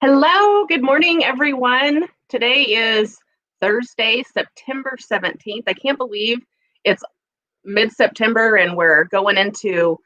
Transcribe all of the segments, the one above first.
Hello, good morning, everyone. Today is Thursday, September 17th. I can't believe it's mid-September and we're going into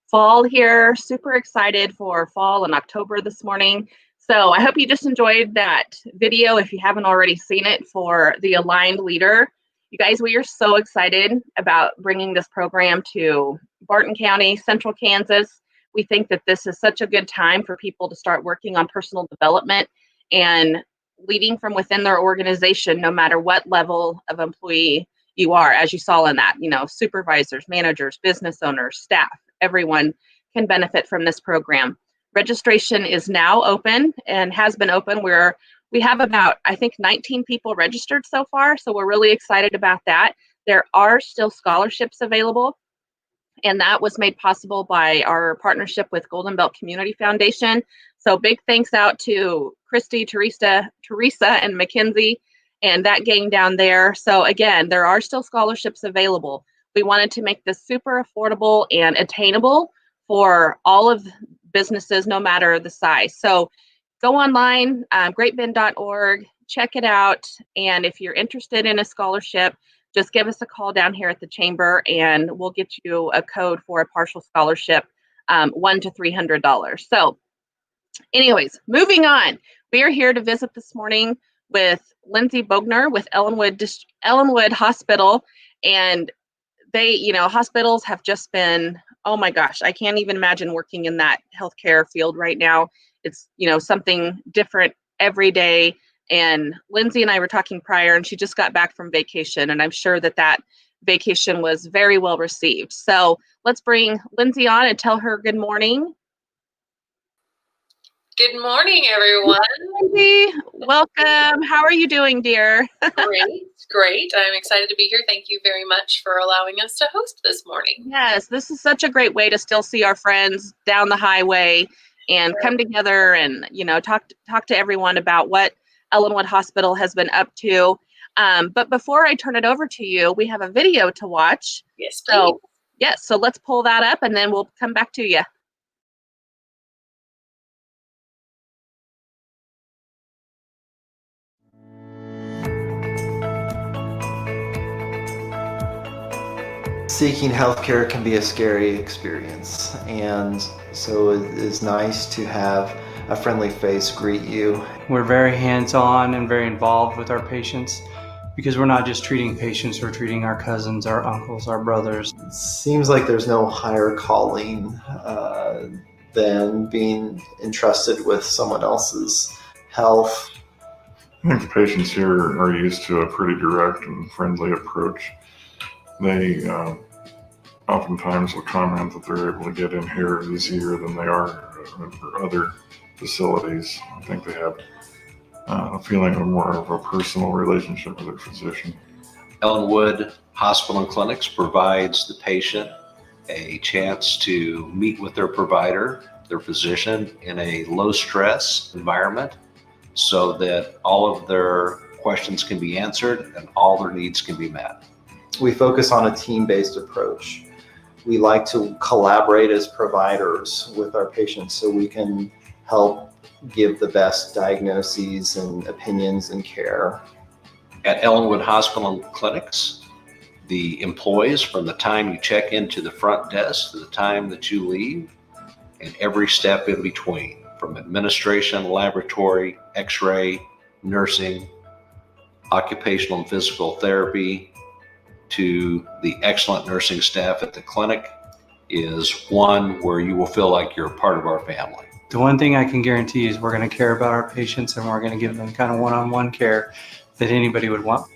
fall here. Super excited for fall and October this morning. So I hope you just enjoyed that video if you haven't already seen it for the Aligned Leader. You guys, we are so excited about bringing this program to Barton County, Central Kansas. We think that this is such a good time for people to start working on personal development and leading from within their organization, no matter what level of employee you are, as you saw in that, supervisors, managers, business owners, staff, everyone can benefit from this program. Registration is now open and has been open. We have about, I think, 19 people registered so far, so we're really excited about that. There are still scholarships available, and that was made possible by our partnership with Golden Belt Community Foundation. So big thanks out to Christy, Teresa, and Mackenzie, and that gang down there. So again, there are still scholarships available. We wanted to make this super affordable and attainable for all of businesses, no matter the size. So go online, greatbend.org, check it out, and if you're interested in a scholarship, just give us a call down here at the chamber and we'll get you a code for a partial scholarship, $100 to $300. So anyways, moving on. We are here to visit this morning with Lindsay Bogner with Ellinwood Hospital. And they, hospitals have just been, oh my gosh, I can't even imagine working in that healthcare field right now. It's, something different every day. And Lindsay and I were talking prior, and she just got back from vacation, and I'm sure that vacation was very well received. So let's bring Lindsay on and tell her good morning. Good morning, everyone. Lindsay, welcome. How are you doing, dear? Great. I'm excited to be here. Thank you very much for allowing us to host this morning. Yes, this is such a great way to still see our friends down the highway and come together and, talk to everyone about what Ellinwood Hospital has been up to. But before I turn it over to you, we have a video to watch. Yes, please. So let's pull that up and then we'll come back to you. Seeking healthcare can be a scary experience, and so it is nice to have a friendly face greet you. We're very hands-on and very involved with our patients because we're not just treating patients, we're treating our cousins, our uncles, our brothers. It seems like there's no higher calling than being entrusted with someone else's health. I think the patients here are used to a pretty direct and friendly approach. They oftentimes will comment that they're able to get in here easier than they are for other facilities. I think they have a feeling of more of a personal relationship with their physician. Ellinwood Hospital and Clinics provides the patient a chance to meet with their provider, their physician, in a low stress environment so that all of their questions can be answered and all their needs can be met. We focus on a team-based approach. We like to collaborate as providers with our patients so we can help give the best diagnoses and opinions and care. At Ellinwood Hospital and Clinics, the employees, from the time you check into the front desk to the time that you leave, and every step in between, from administration, laboratory, x-ray, nursing, occupational and physical therapy, to the excellent nursing staff at the clinic, is one where you will feel like you're a part of our family. The one thing I can guarantee is we're going to care about our patients and we're going to give them kind of one-on-one care that anybody would want.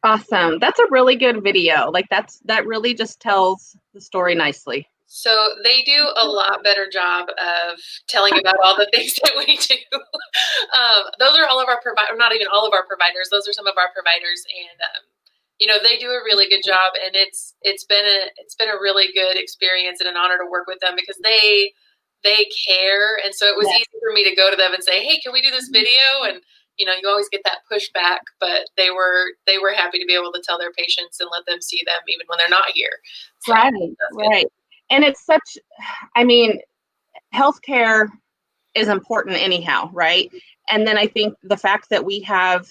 Awesome. That's a really good video. Like that really just tells the story nicely. So they do a lot better job of telling about all the things that we do. Those are all of our providers, not even all of our providers. Those are some of our providers, and they do a really good job. And it's been a really good experience and an honor to work with them because they care. And so it was easy for me to go to them and say, "Hey, can we do this video?" And you always get that pushback, but they were happy to be able to tell their patients and let them see them even when they're not here. So right. And it's healthcare is important anyhow, right? And then I think the fact that we have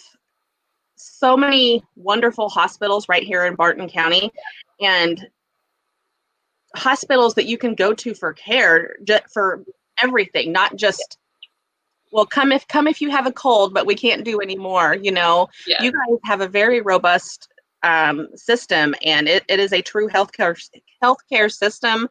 so many wonderful hospitals right here in Barton County, and hospitals that you can go to for care, for everything, not just, well, come if you have a cold, but we can't do any more. You guys have a very robust system, and it is a true healthcare system,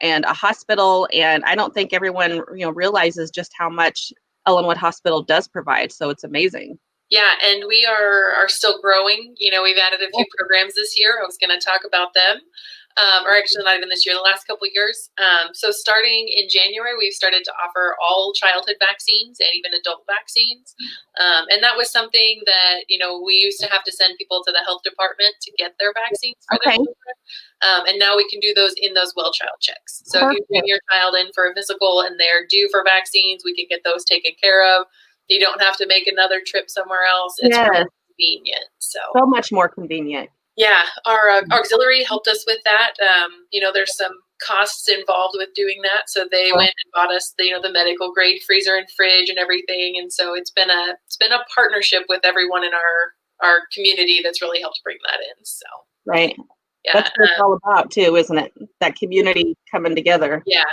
and a hospital. And I don't think everyone, realizes just how much Ellinwood Hospital does provide. So it's amazing. Yeah, and we are still growing. We've added a few programs this year. I was going to talk about them. Or actually not even this year, the last couple of years. So starting in January, we've started to offer all childhood vaccines and even adult vaccines. And that was something that, we used to have to send people to the health department to get their vaccines for their children. And now we can do those in those well child checks. So if you bring your child in for a physical and they're due for vaccines, we can get those taken care of. You don't have to make another trip somewhere else. It's really convenient. So much more convenient. Yeah, our auxiliary helped us with that. There's some costs involved with doing that, so they went and bought us the medical grade freezer and fridge and everything. And so it's been a partnership with everyone in our community that's really helped bring that in. So right, that's what it's all about too, isn't it? That community coming together. Yeah.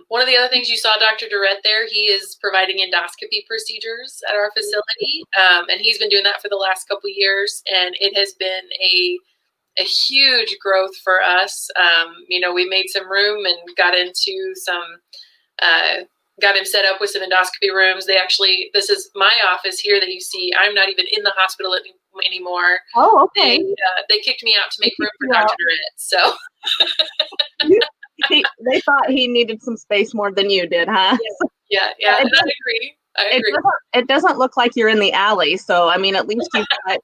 One of the other things you saw Dr. Durrett there, he is providing endoscopy procedures at our facility. And he's been doing that for the last couple of years. And it has been a huge growth for us. We made some room and got him set up with some endoscopy rooms. This is my office here that you see. I'm not even in the hospital anymore. Oh, okay. They kicked me out to make room for Dr. Durrett. So they thought he needed some space more than you did, huh? Yeah. I agree. It doesn't look like you're in the alley, so at least you've got.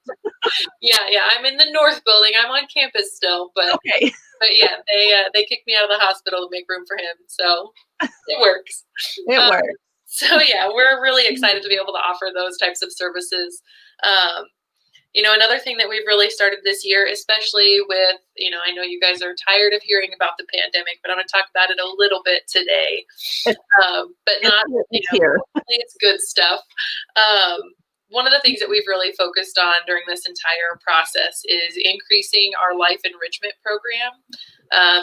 Yeah. I'm in the north building. I'm on campus still, but okay. But yeah, they kicked me out of the hospital to make room for him, so it works. It works. So yeah, we're really excited to be able to offer those types of services. Another thing that we've really started this year, especially with, I know you guys are tired of hearing about the pandemic, but I'm going to talk about it a little bit today. But not, it's good stuff. One of the things that we've really focused on during this entire process is increasing our life enrichment program.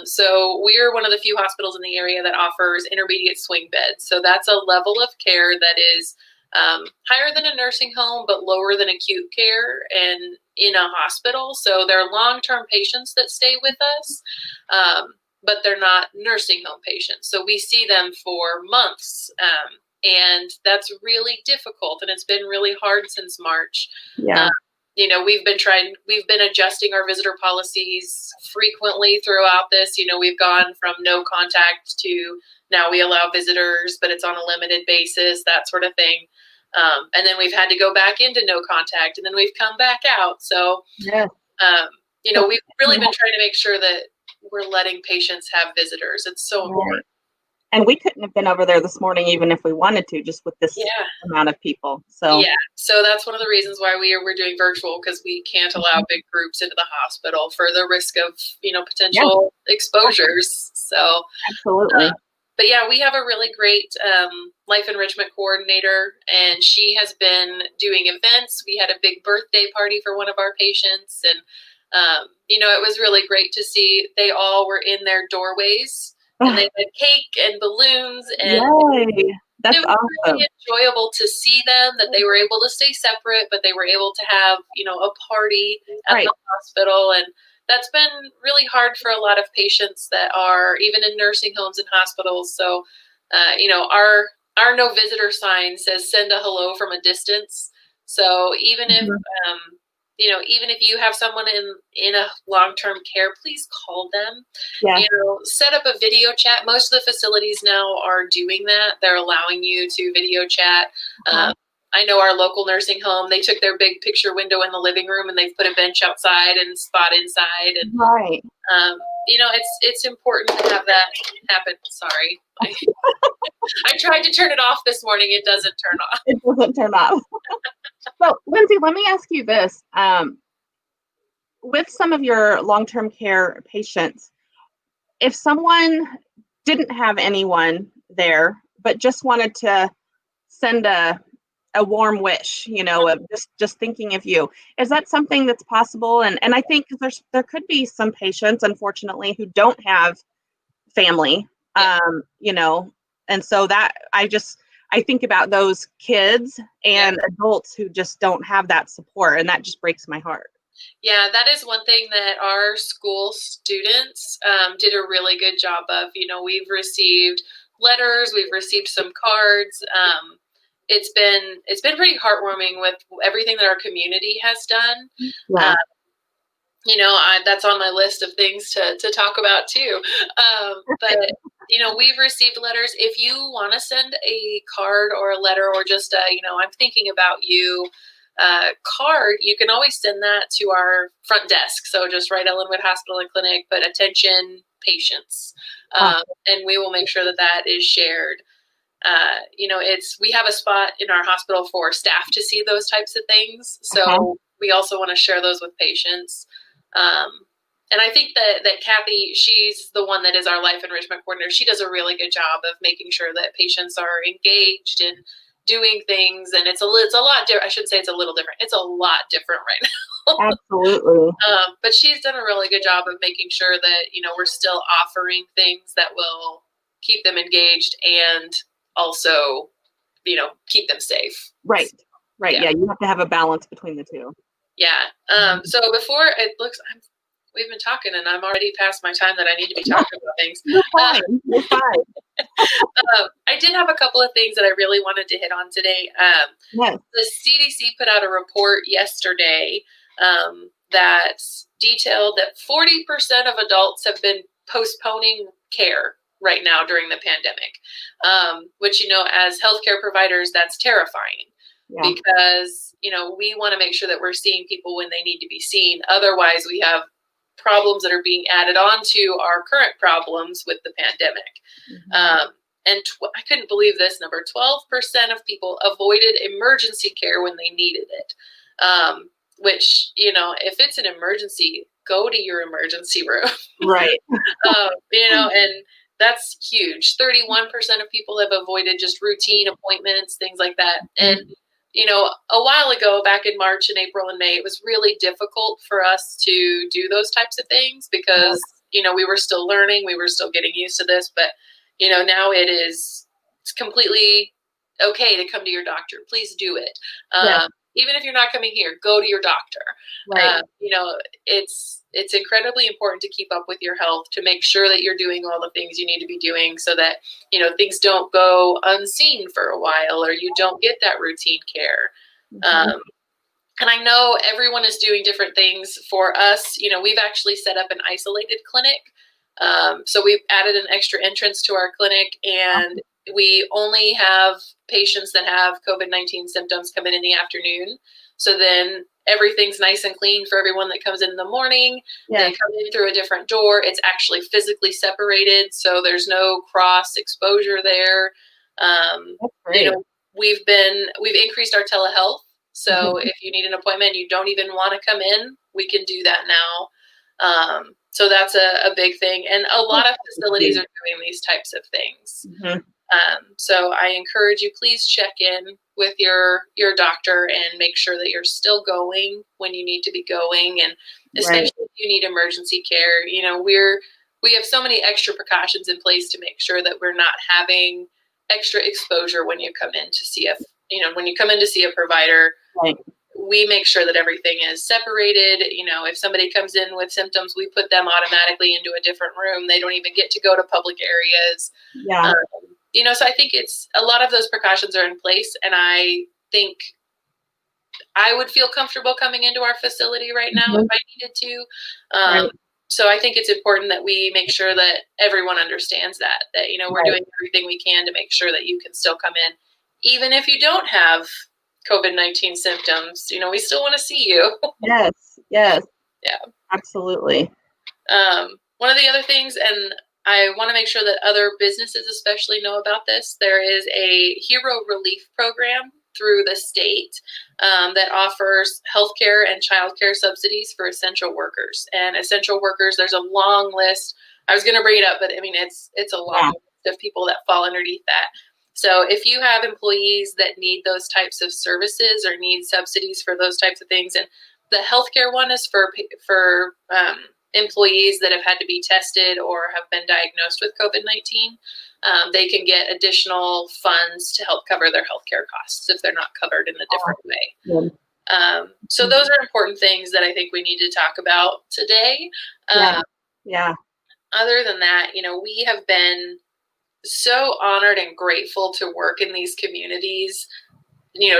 So we're one of the few hospitals in the area that offers intermediate swing beds. So that's a level of care that is higher than a nursing home, but lower than acute care and in a hospital. So they're long-term patients that stay with us, but they're not nursing home patients. So we see them for months, and that's really difficult. And it's been really hard since March. Yeah. We've been adjusting our visitor policies frequently throughout this. We've gone from no contact to now we allow visitors, but it's on a limited basis, that sort of thing. And then we've had to go back into no contact, and then we've come back out. So, we've really been trying to make sure that we're letting patients have visitors. It's so important. And we couldn't have been over there this morning, even if we wanted to, just with this amount of people. So so that's one of the reasons why we're doing virtual, because we can't allow big groups into the hospital for the risk of potential exposures. So absolutely. But yeah, we have a really great life enrichment coordinator, and she has been doing events. We had a big birthday party for one of our patients, and it was really great to see. They all were in their doorways. And they had cake and balloons, and that's it was really enjoyable to see them, that they were able to stay separate, but they were able to have, a party at the hospital. And that's been really hard for a lot of patients that are even in nursing homes and hospitals. So, our no visitor sign says send a hello from a distance. So even if, even if you have someone in a long-term care, please call them. Yeah. Set up a video chat. Most of the facilities now are doing that. They're allowing you to video chat. I know our local nursing home, they took their big picture window in the living room and they've put a bench outside and spot inside. And, Right. it's important to have that happen. Sorry. I tried to turn it off this morning. It doesn't turn off. It doesn't turn off. So, Lindsay, let me ask you this. With some of your long-term care patients, if someone didn't have anyone there, but just wanted to send a warm wish, of just thinking of you, is that something that's possible? And I think there could be some patients, unfortunately, who don't have family, and so that I think about those kids and adults who just don't have that support, and that just breaks my heart. Yeah, that is one thing that our school students did a really good job of. We've received letters, we've received some cards. It's been pretty heartwarming with everything that our community has done. Yeah. That's on my list of things to talk about too. But we've received letters. If you want to send a card or a letter or just I'm thinking about you card, you can always send that to our front desk. So just write Ellinwood Hospital and Clinic, but attention patients, and we will make sure that is shared. We have a spot in our hospital for staff to see those types of things. So we also want to share those with patients. And I think that Kathy, she's the one that is our life enrichment coordinator. She does a really good job of making sure that patients are engaged and doing things. And it's a lot different. I should say it's a little different. It's a lot different right now. Absolutely. But she's done a really good job of making sure that, we're still offering things that will keep them engaged and also, keep them safe. Right. Yeah. You have to have a balance between the two. Yeah. So before we've been talking and I'm already past my time that I need to be talking about things. You're fine. You're fine. I did have a couple of things that I really wanted to hit on today. Yes. The CDC put out a report yesterday that detailed that 40% of adults have been postponing care right now during the pandemic, which, as healthcare providers, that's terrifying. Yeah. Because, we want to make sure that we're seeing people when they need to be seen. Otherwise, we have problems that are being added on to our current problems with the pandemic. Mm-hmm. And I couldn't believe this number. 12% of people avoided emergency care when they needed it, which, if it's an emergency, go to your emergency room. Right. And that's huge. 31% of people have avoided just routine appointments, things like that. And, a while ago, back in March and April and May, it was really difficult for us to do those types of things because, we were still learning. We were still getting used to this. But, now it's completely okay to come to your doctor. Please do it. Even if you're not coming here, go to your doctor. Right. It's incredibly important to keep up with your health, to make sure that you're doing all the things you need to be doing so that, things don't go unseen for a while or you don't get that routine care. Mm-hmm. And I know everyone is doing different things. For us, we've actually set up an isolated clinic. So we've added an extra entrance to our clinic, and we only have patients that have COVID-19 symptoms come in the afternoon. So then everything's nice and clean for everyone that comes in the morning. Yeah. They come in through a different door. It's actually physically separated, so there's no cross exposure there. That's great. We've increased our telehealth. So if you need an appointment, you don't even want to come in, we can do that now. So that's a big thing. And a lot of facilities are doing these types of things. Mm-hmm. So I encourage you, please check in with your doctor and make sure that you're still going when you need to be going. And especially if you need emergency care, we have so many extra precautions in place to make sure that we're not having extra exposure when you come in to see a provider. Right. We make sure that everything is separated. If somebody comes in with symptoms, we put them automatically into a different room. They don't even get to go to public areas. Yeah. So I think it's a lot of those precautions are in place. And I think I would feel comfortable coming into our facility right now if I needed to. Right. So I think it's important that we make sure that everyone understands that, we're doing everything we can to make sure that you can still come in, even if you don't have COVID-19 symptoms. We still want to see you. Yes. Yeah. Absolutely. One of the other things, and I want to make sure that other businesses especially know about this, there is a Hero Relief Program through the state that offers healthcare and childcare subsidies for essential workers. And essential workers, there's a long list. I was going to bring it up, but I mean, it's a long list of people that fall underneath that. So if you have employees that need those types of services or need subsidies for those types of things, and the healthcare one is for employees that have had to be tested or have been diagnosed with COVID-19, they can get additional funds to help cover their healthcare costs if they're not covered in a different way. So those are important things that I think we need to talk about today. Other than that, we have been so honored and grateful to work in these communities,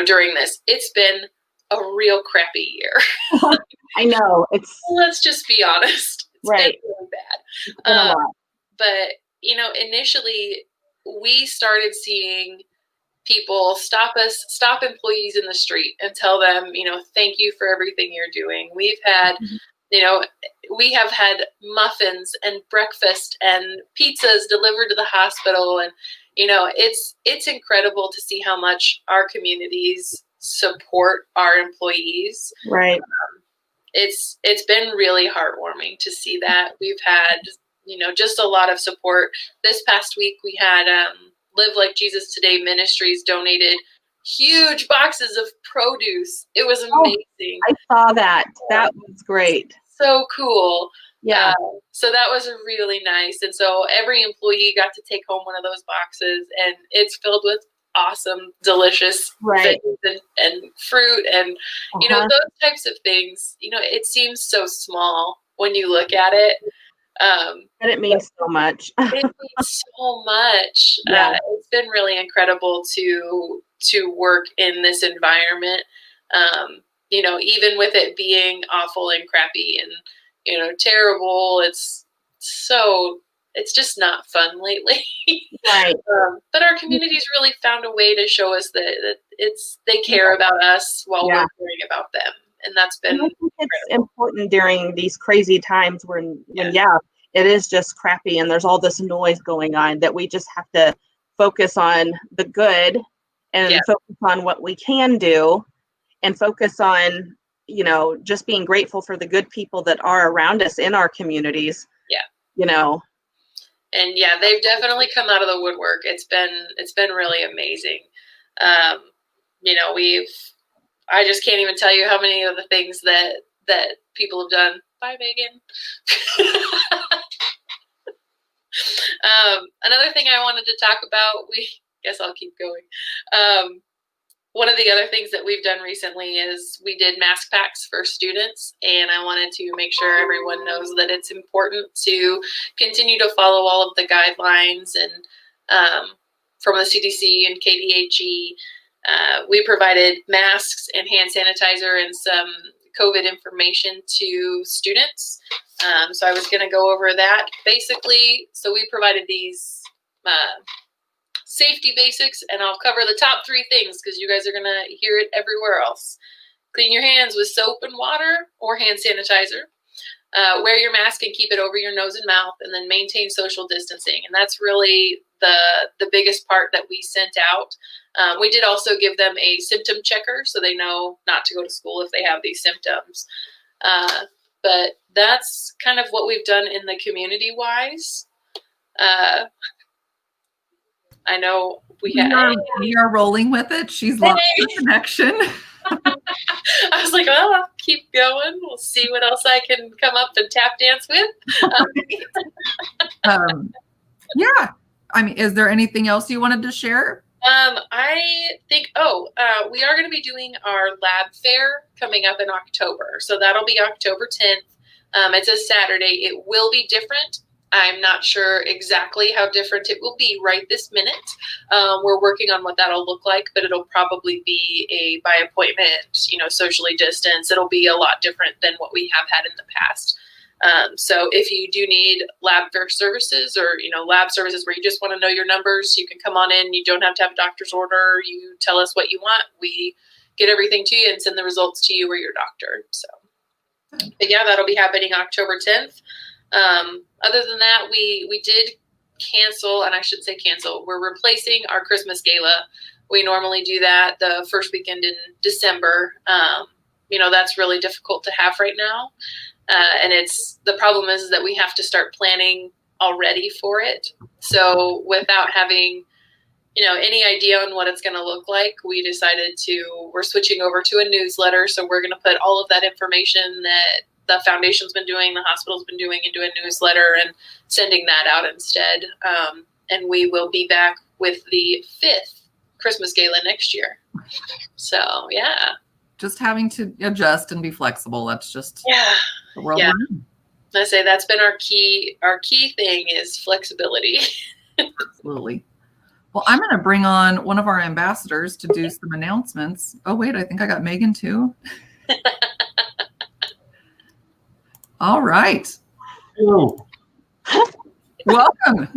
during this. It's been a real crappy year. I know. Let's just be honest. It's right. been really bad. It's been a lot. But, initially we started seeing people stop employees in the street and tell them, thank you for everything you're doing. We've had, we have had muffins and breakfast and pizzas delivered to the hospital. And, it's incredible to see how much our communities support our employees. Right. It's been really heartwarming to see that. We've had, just a lot of support. This past week we had Live Like Jesus Today Ministries donated huge boxes of produce. It was amazing. I saw that. That was great. So cool. Yeah. So that was really nice. And so every employee got to take home one of those boxes, and it's filled with awesome, delicious veggies and fruit and, those types of things. It seems so small when you look at it. But it means so much. It means so much. Yeah. It's been really incredible to work in this environment. Even with it being awful and crappy and, terrible, it's just not fun lately. Right. But our community's really found a way to show us that they care about us while we're caring about them. And that's been it's important during these crazy times when it is just crappy and there's all this noise going on, that we just have to focus on the good and focus on what we can do and focus on, just being grateful for the good people that are around us in our communities. And they've definitely come out of the woodwork. It's been really amazing. I just can't even tell you how many of the things that people have done. Bye, Megan. Another thing I wanted to talk about, guess I'll keep going. One of the other things that we've done recently is we did mask packs for students, and I wanted to make sure everyone knows that it's important to continue to follow all of the guidelines and from the CDC and KDHE. We provided masks and hand sanitizer and some COVID information to students. So I was going to go over that. Basically, so we provided these safety basics, and I'll cover the top 3 things because you guys are going to hear it everywhere else. Clean your hands with soap and water or hand sanitizer. Wear your mask and keep it over your nose and mouth, and then maintain social distancing. And that's really the biggest part that we sent out. We did also give them a symptom checker so they know not to go to school if they have these symptoms. But that's kind of what we've done in the community-wise. I know we are rolling with it. She's lost the connection. I was like, well, I'll keep going. We'll see what else I can come up and tap dance with. Is there anything else you wanted to share? I think, we are going to be doing our lab fair coming up in October. So that'll be October 10th. It's a Saturday. It will be different. I'm not sure exactly how different it will be right this minute. We're working on what that'll look like, but it'll probably be a by appointment, socially distanced. It'll be a lot different than what we have had in the past. So if you do need lab services or, lab services where you just want to know your numbers, you can come on in. You don't have to have a doctor's order. You tell us what you want. We get everything to you and send the results to you or your doctor. So, but yeah, that'll be happening October 10th. Other than that, we did cancel, and I shouldn't say cancel, we're replacing our Christmas gala. We normally do that the first weekend in December. That's really difficult to have right now. And the problem is that we have to start planning already for it. So without having, any idea on what it's going to look like, we decided we're switching over to a newsletter. So we're going to put all of that information that the foundation's been doing, the hospital's been doing, into a newsletter and sending that out instead. And we will be back with the 5th Christmas gala next year. So, yeah. Just having to adjust and be flexible. That's just the world we're in. I say that's been our key thing is flexibility. Absolutely. Well, I'm going to bring on one of our ambassadors to do some announcements. Oh, wait, I think I got Megan too. All right. Hello. Welcome.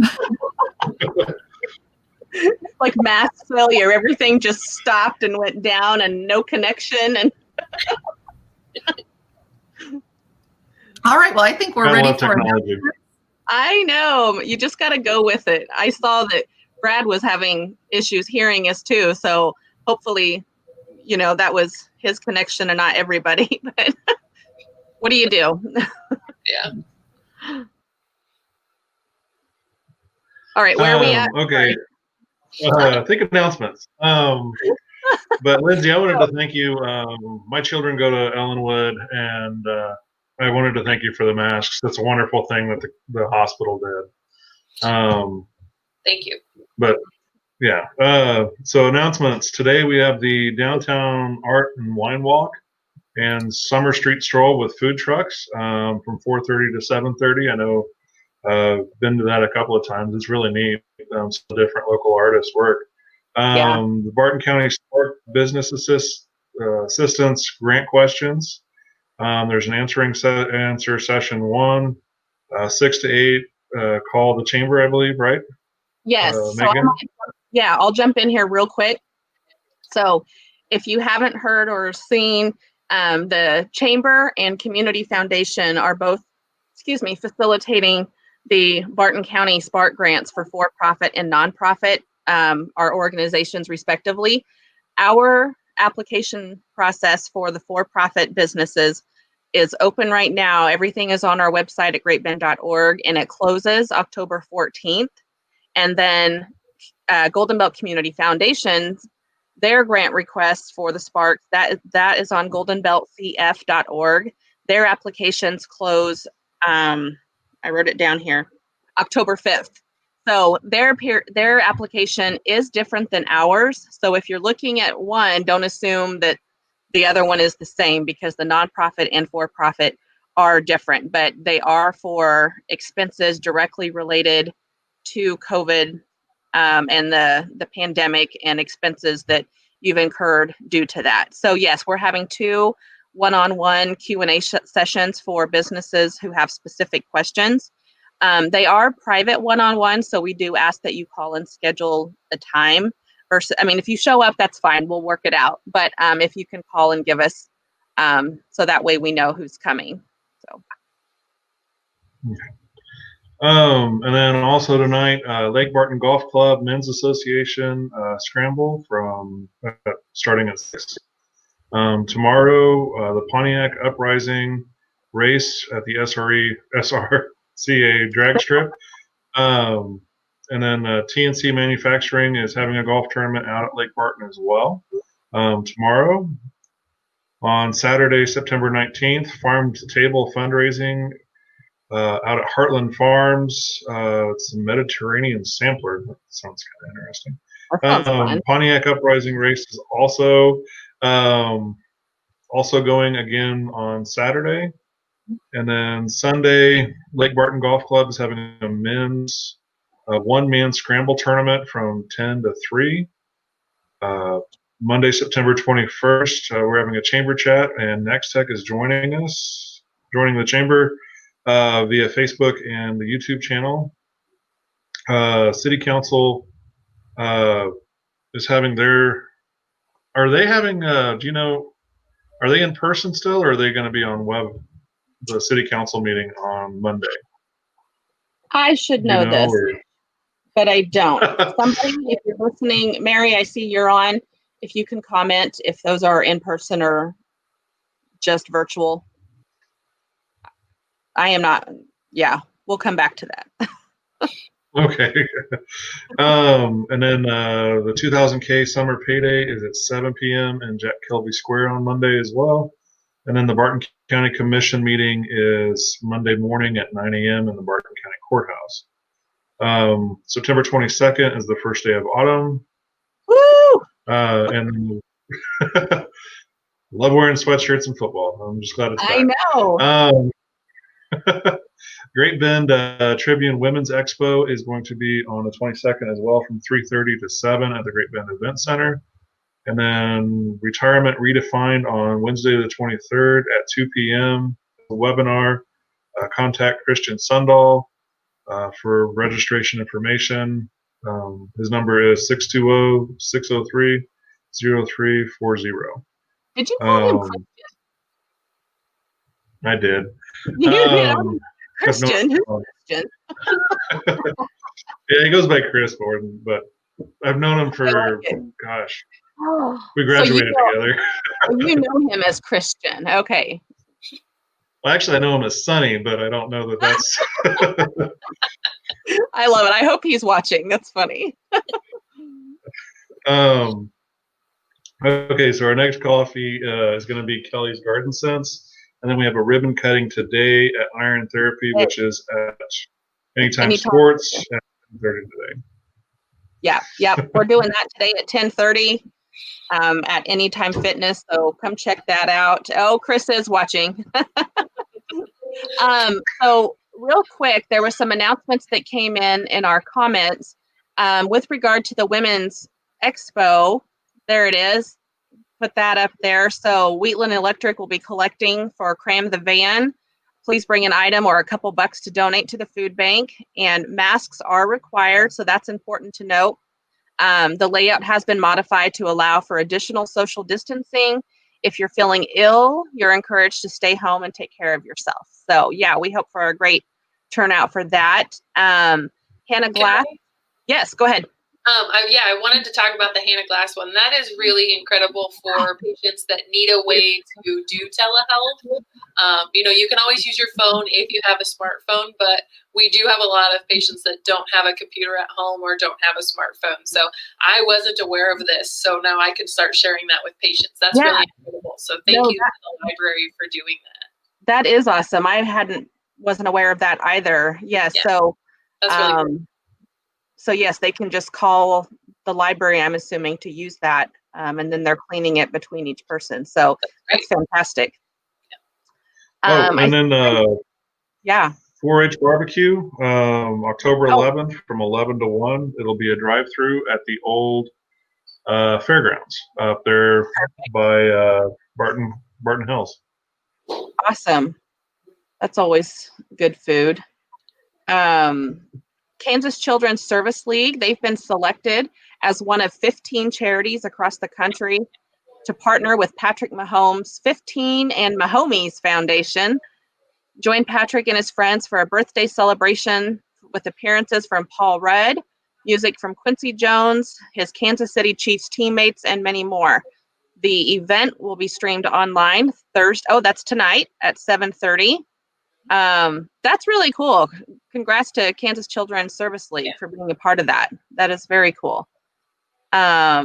Like mass failure, everything just stopped and went down and no connection. And all right, well, I think we're ready for technology. I know, you just got to go with it. I saw that Brad was having issues hearing us too, so hopefully, that was his connection and not everybody. But what do you do? Yeah. All right, where are we at? Okay. I think announcements. But Lindsay, I wanted to thank you. My children go to Ellinwood, and I wanted to thank you for the masks. That's a wonderful thing that the hospital did. Thank you. But yeah, so announcements. Today we have the downtown art and wine walk and summer street stroll with food trucks from 4:30 to 7:30. I know been to that a couple of times. It's really neat. Some different local artists work. The Barton County Sport Business Assistance grant questions. There's an answer session 1, 6 to 8. Call the chamber, I believe, right? Yes. Megan? I'll jump in here real quick. So if you haven't heard or seen, the Chamber and Community Foundation are both, facilitating the Barton County Spark grants for for-profit and nonprofit, our organizations respectively. Our application process for the for-profit businesses is open right now. Everything is on our website at greatbend.org, and it closes October 14th. And then Golden Belt Community Foundation, their grant requests for the Sparks, that is on goldenbeltcf.org. Their applications close, I wrote it down here, October 5th. So their application is different than ours. So if you're looking at one, don't assume that the other one is the same, because the nonprofit and for-profit are different, but they are for expenses directly related to COVID and the pandemic and expenses that you've incurred due to that. So yes, we're having 2 one-on-one Q&A sessions for businesses who have specific questions. They are private one-on-one, so we do ask that you call and schedule a time. If you show up, that's fine. We'll work it out. But if you can call and give us, so that way we know who's coming. So. Okay. And then also tonight, Lake Barton Golf Club Men's Association scramble from starting at 6. Tomorrow, the Pontiac Uprising race at the SRCA drag strip. And then TNC Manufacturing is having a golf tournament out at Lake Barton as well tomorrow. On Saturday, September 19th, Farm to Table fundraising out at Heartland Farms. It's a Mediterranean sampler. That sounds kind of interesting. That sounds fun. Pontiac Uprising race is also going again on Saturday. And then Sunday, Lake Barton Golf Club is having a one-man scramble tournament from 10 to 3. Monday, September 21st, we're having a chamber chat, and Next Tech is joining the chamber via Facebook and the YouTube channel. City Council is having are they in person still, or are they going to be on web, the City Council meeting on Monday? I should know this, but I don't. Somebody, if you're listening, Mary, I see you're on. If you can comment if those are in person or just virtual. I am not. Yeah, we'll come back to that. Okay. And then the 2000K summer payday is at 7 p.m. in Jack Kelby Square on Monday as well. And then the Barton County Commission meeting is Monday morning at 9 a.m. in the Barton County Courthouse. September 22nd is the first day of autumn. Woo! And love wearing sweatshirts and football. I'm just glad it's back. I know. Great Bend Tribune Women's Expo is going to be on the 22nd as well, from 3:30 to 7 at the Great Bend Event Center. And then Retirement Redefined on Wednesday the 23rd at 2 p.m. The webinar. Contact Christian Sundahl for registration information. His number is 620-603-0340. Did you call him Christian? I did. You did. Christian. Christian. Yeah, he goes by Chris Borden, but I've known him for, gosh, we graduated together. You know him as Christian. Okay. Well, actually, I know him as Sonny, but I don't know that that's. I love it. I hope he's watching. That's funny. Okay, so our next coffee is going to be Kelly's Garden Sense. And then we have a ribbon cutting today at Iron Therapy, which is at Anytime Sports at 10:30 today. Yeah, we're doing that today at 10:30 at Anytime Fitness. So come check that out. Oh, Chris is watching. So real quick, there were some announcements that came in our comments with regard to the Women's Expo. There it is. Put that up there. So Wheatland Electric will be collecting for Cram the Van. Please bring an item or a couple bucks to donate to the food bank. And masks are required, so that's important to note. The layout has been modified to allow for additional social distancing. If you're feeling ill, you're encouraged to stay home and take care of yourself. So yeah, we hope for a great turnout for that. Hannah Glass. Yes, go ahead. I wanted to talk about the Hannah Glass one. That is really incredible for patients that need a way to do telehealth. You can always use your phone if you have a smartphone, but we do have a lot of patients that don't have a computer at home or don't have a smartphone. So I wasn't aware of this. So now I can start sharing that with patients. That's really incredible. So thank you to the library for doing that. That is awesome. I wasn't aware of that either. Yes. Yeah, so that's really cool. So yes, they can just call the library, I'm assuming, to use that, and then they're cleaning it between each person. So that's fantastic. Yeah. And then 4-H barbecue, October 11th from 11 to 1. It'll be a drive-through at the old fairgrounds up there by Barton Hills. Awesome. That's always good food. Kansas Children's Service League, they've been selected as one of 15 charities across the country to partner with Patrick Mahomes 15 and Mahomes Foundation. Join Patrick and his friends for a birthday celebration with appearances from Paul Rudd, music from Quincy Jones, his Kansas City Chiefs teammates, and many more. The event will be streamed online Thursday. Oh, that's tonight at 7:30. That's really cool. Congrats to Kansas Children's Service League for being a part of that. That is very cool. I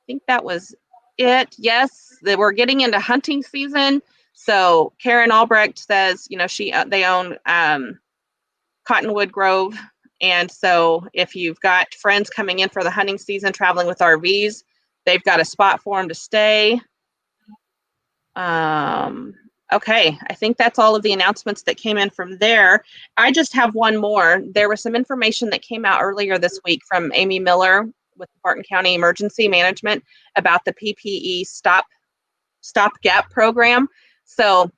think that was it. Yes, we're getting into hunting season. So Karen Albrecht says, they own Cottonwood Grove. And so if you've got friends coming in for the hunting season, traveling with RVs, they've got a spot for them to stay. Okay, I think that's all of the announcements that came in from there. I just have one more. There was some information that came out earlier this week from Amy Miller with Barton County Emergency Management about the PPE stopgap program. So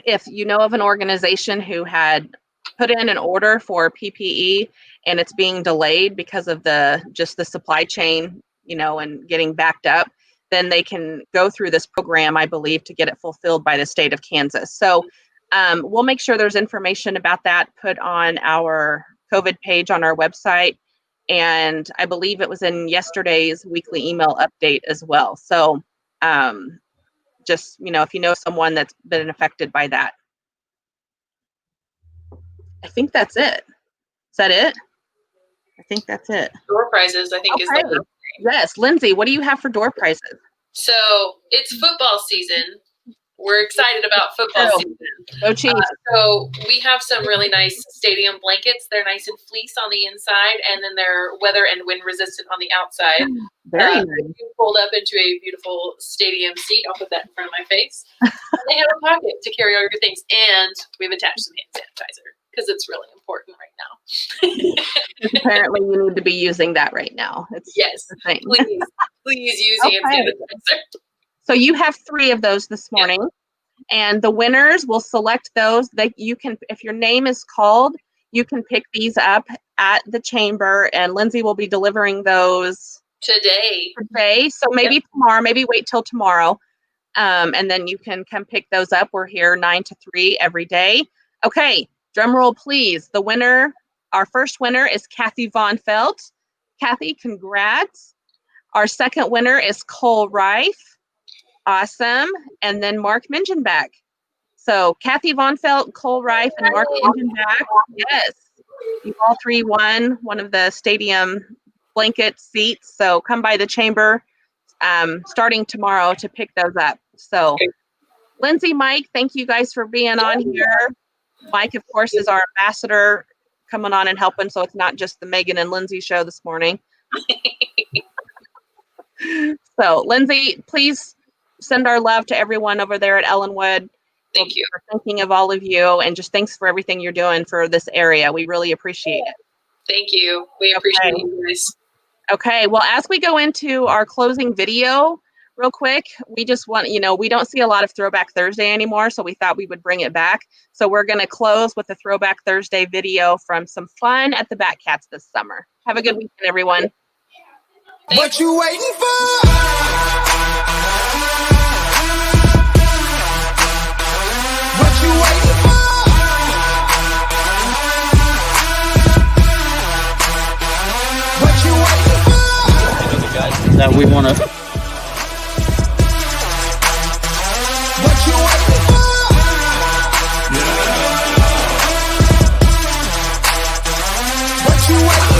if you know of an organization who had put in an order for PPE and it's being delayed because of the supply chain, and getting backed up, then they can go through this program, I believe, to get it fulfilled by the state of Kansas. So we'll make sure there's information about that put on our COVID page on our website. And I believe it was in yesterday's weekly email update as well. So just, if you know someone that's been affected by that. I think that's it. Is that it? I think that's it. Door prizes, I think, is Okay. the Yes, Lindsay, what do you have for door prizes? So it's football season. We're excited about football season. Go Chiefs. So we have some really nice stadium blankets. They're nice and fleece on the inside, and then they're weather and wind resistant on the outside. Very nice. You fold up into a beautiful stadium seat. I'll put that in front of my face. And they have a pocket to carry all your things, and we've attached some hand sanitizer because it's really important right now. Apparently, you need to be using that right now. It's Yes, the thing. please use hand sanitizer. So you have 3 of those this morning, and the winners will select those that you can, if your name is called, you can pick these up at the chamber, and Lindsay will be delivering those Today. So maybe tomorrow, maybe wait till tomorrow. And then you can come pick those up. We're here 9 to 3 every day. Okay, drum roll, please. The winner, our first winner is Kathy Von Felt. Kathy, congrats. Our second winner is Cole Reif. Awesome. And then Mark Mingenbach. So Kathy Von Felt, Cole Reif, and Mark Mingenbach. Yes. You all 3 won one of the stadium blanket seats. So come by the chamber starting tomorrow to pick those up. So Lindsay, Mike, thank you guys for being on here. Mike, of course, is our ambassador coming on and helping. So it's not just the Megan and Lindsay show this morning. So Lindsay, please send our love to everyone over there at Ellinwood. Thank you. We're thinking of all of you, and just thanks for everything you're doing for this area. We really appreciate it. Thank you. We appreciate you guys. Okay, well, as we go into our closing video real quick, we just want, we don't see a lot of Throwback Thursday anymore, so we thought we would bring it back. So we're going to close with a Throwback Thursday video from some fun at the Batcats this summer. Have a good weekend, everyone. What you waiting for? What you waiting for? What you waiting for? That we want to. What you waiting for? What you waiting for?